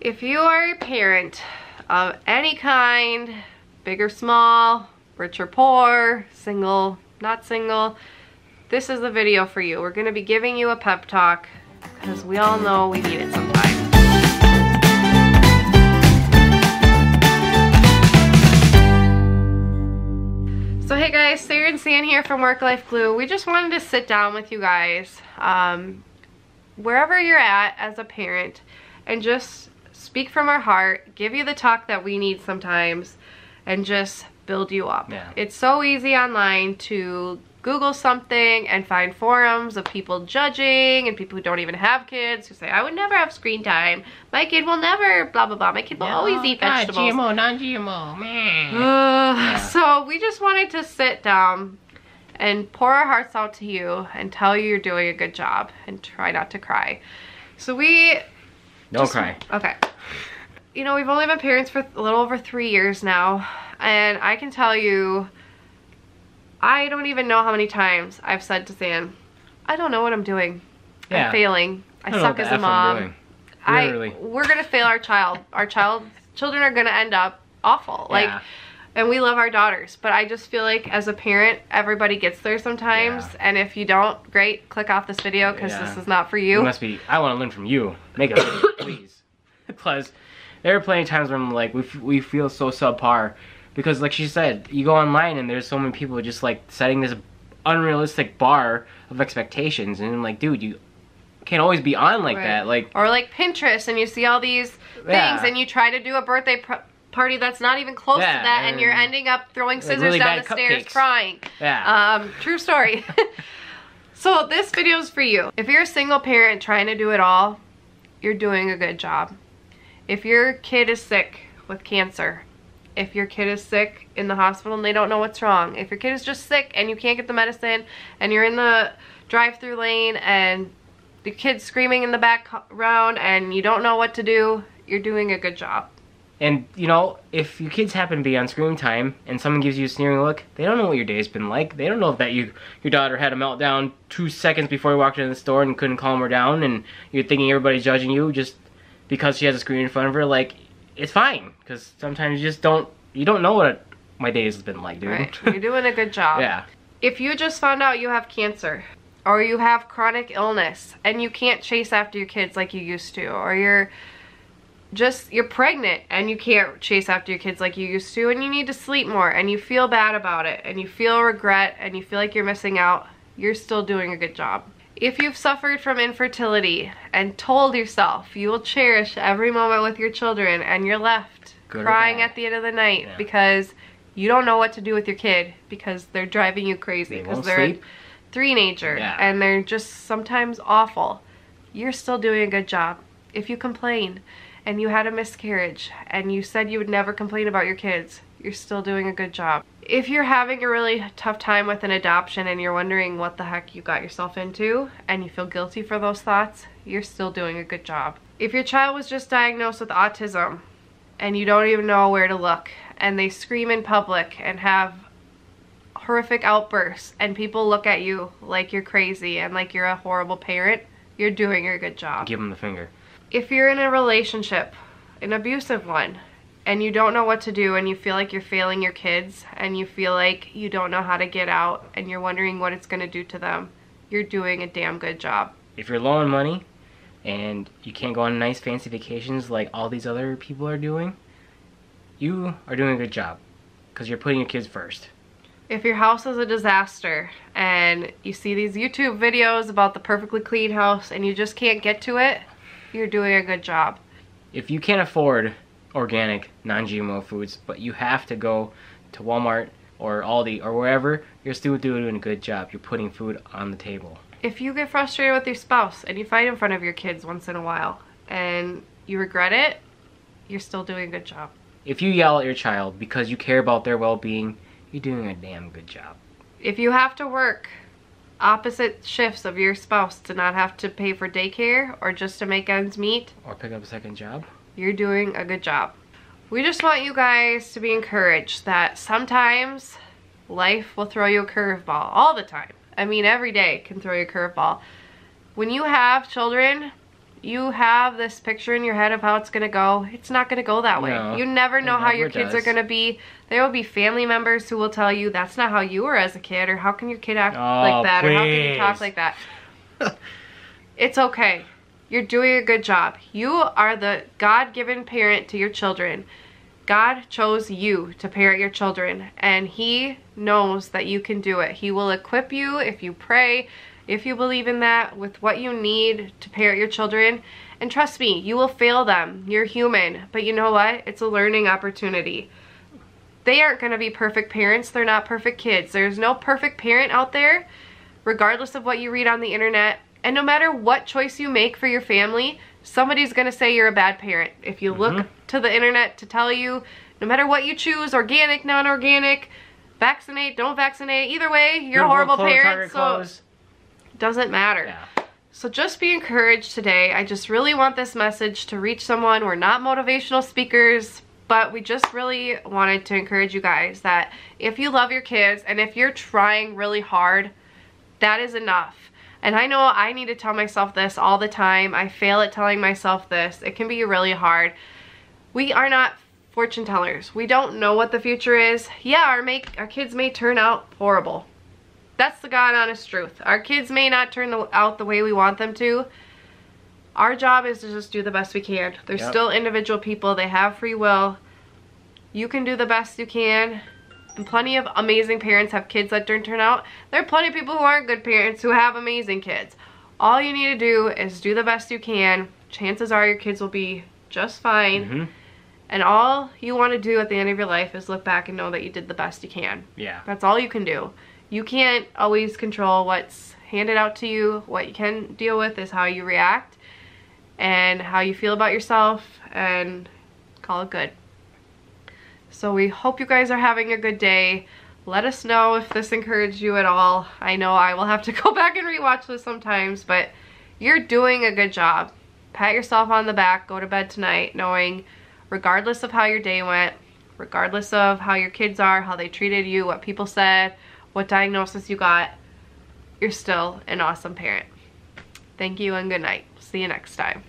If you are a parent of any kind, big or small, rich or poor, single, not single, this is the video for you. We're gonna be giving you a pep talk because we all know we need it sometimes. So hey guys, Sarah and San here from Work Life Glue. We just wanted to sit down with you guys, wherever you're at as a parent, and just speak from our heart, give you the talk that we need sometimes, and just build you up. Yeah. It's so easy online to Google something and find forums of people judging and people who don't even have kids who say, I would never have screen time. My kid will never blah blah blah. My kid will always eat vegetables. GMO, non-GMO. So we just wanted to sit down and pour our hearts out to you and tell you you're doing a good job and try not to cry. So Don't cry. Okay. You know, we've only been parents for a little over 3 years now, and I can tell you, I don't even know how many times I've said to San, I don't know what I'm doing. Yeah. I'm failing. I suck as a mom. We're gonna fail our child. Children are gonna end up awful. Like, and we love our daughters, but I just feel like as a parent, everybody gets there sometimes. Yeah. And if you don't, great, click off this video because this is not for you. It must be. I want to learn from you. Make a video, please. Plus, there are plenty of times when I'm like, we feel so subpar because, like she said, you go online and there's so many people just like setting this unrealistic bar of expectations, and I'm like, dude, you can't always be on like that. Like, or like Pinterest, and you see all these things, and you try to do a birthday party that's not even close to that, and you're ending up throwing scissors really down the stairs crying. True story. So this video is for you. If you're a single parent trying to do it all, you're doing a good job. If your kid is sick with cancer, if your kid is sick in the hospital and they don't know what's wrong, if your kid is just sick and you can't get the medicine and you're in the drive-through lane and the kid's screaming in the background and you don't know what to do, you're doing a good job. And, you know, if your kids happen to be on screen time and someone gives you a sneering look, they don't know what your day's been like. They don't know that your daughter had a meltdown 2 seconds before you walked into the store and couldn't calm her down, and you're thinking everybody's judging you just because she has a screen in front of her. Like, it's fine, because sometimes you don't know what my day has been like, dude. Right. You're doing a good job. Yeah. If you just found out you have cancer, or you have chronic illness, and you can't chase after your kids like you used to, or you're pregnant and you can't chase after your kids like you used to, and you need to sleep more, and you feel bad about it, and you feel regret, and you feel like you're missing out, you're still doing a good job. If you've suffered from infertility and told yourself you will cherish every moment with your children, and you're left crying at the end of the night because you don't know what to do with your kid because they're driving you crazy because they're a teenager and they're just sometimes awful, you're still doing a good job. If you complain and you had a miscarriage and you said you would never complain about your kids, you're still doing a good job. If you're having a really tough time with an adoption and you're wondering what the heck you got yourself into and you feel guilty for those thoughts, you're still doing a good job. If your child was just diagnosed with autism and you don't even know where to look, and they scream in public and have horrific outbursts and people look at you like you're crazy and like you're a horrible parent, you're doing a good job. Give them the finger. If you're in a relationship, an abusive one, and you don't know what to do and you feel like you're failing your kids and you feel like you don't know how to get out and you're wondering what it's going to do to them, you're doing a damn good job. If you're low on money and you can't go on nice fancy vacations like all these other people are doing, you are doing a good job because you're putting your kids first. If your house is a disaster and you see these YouTube videos about the perfectly clean house and you just can't get to it, you're doing a good job. If you can't afford organic, non-GMO foods, but you have to go to Walmart or Aldi or wherever, you're still doing a good job. You're putting food on the table. If you get frustrated with your spouse and you fight in front of your kids once in a while and you regret it, you're still doing a good job. If you yell at your child because you care about their well-being, you're doing a damn good job. If you have to work opposite shifts of your spouse to not have to pay for daycare or just to make ends meet, or pick up a second job, you're doing a good job. We just want you guys to be encouraged that sometimes life will throw you a curveball. All the time. I mean, every day can throw you a curveball. When you have children, You have this picture in your head of how it's going to go. It's not going to go that way. No, you never know how your kids does. are going to be. There will be family members who will tell you that's not how you were as a kid, or how can your kid act like that, or how can you talk like that. It's okay. You're doing a good job. You are the God-given parent to your children. God chose you to parent your children, and He knows that you can do it. He will equip you if you pray, if you believe in that, with what you need to parent your children. And trust me, you will fail them. You're human. But you know what? It's a learning opportunity. They aren't going to be perfect parents. They're not perfect kids. There's no perfect parent out there, regardless of what you read on the internet. And no matter what choice you make for your family, somebody's going to say you're a bad parent. If you look to the internet to tell you, no matter what you choose, organic, non-organic, vaccinate, don't vaccinate, either way, you're a horrible parent. So doesn't matter. Yeah. So just be encouraged today. I just really want this message to reach someone. We're not motivational speakers, but we just really wanted to encourage you guys that if you love your kids and if you're trying really hard, that is enough. And I know I need to tell myself this all the time. I fail at telling myself this. It can be really hard. We are not fortune tellers. We don't know what the future is. Yeah, our kids may turn out horrible. That's the God honest truth. Our kids may not turn out the way we want them to. Our job is to just do the best we can. They're still individual people. They have free will. You can do the best you can. And plenty of amazing parents have kids that don't turn out. There are plenty of people who aren't good parents who have amazing kids. All you need to do is do the best you can. Chances are your kids will be just fine. And all you want to do at the end of your life is look back and know that you did the best you can. Yeah. That's all you can do. You can't always control what's handed out to you. What you can deal with is how you react and how you feel about yourself, and call it good. So we hope you guys are having a good day. Let us know if this encouraged you at all. I know I will have to go back and rewatch this sometimes, but you're doing a good job. Pat yourself on the back. Go to bed tonight knowing, regardless of how your day went, regardless of how your kids are, how they treated you, what people said, what diagnosis you got, you're still an awesome parent. Thank you and good night. See you next time.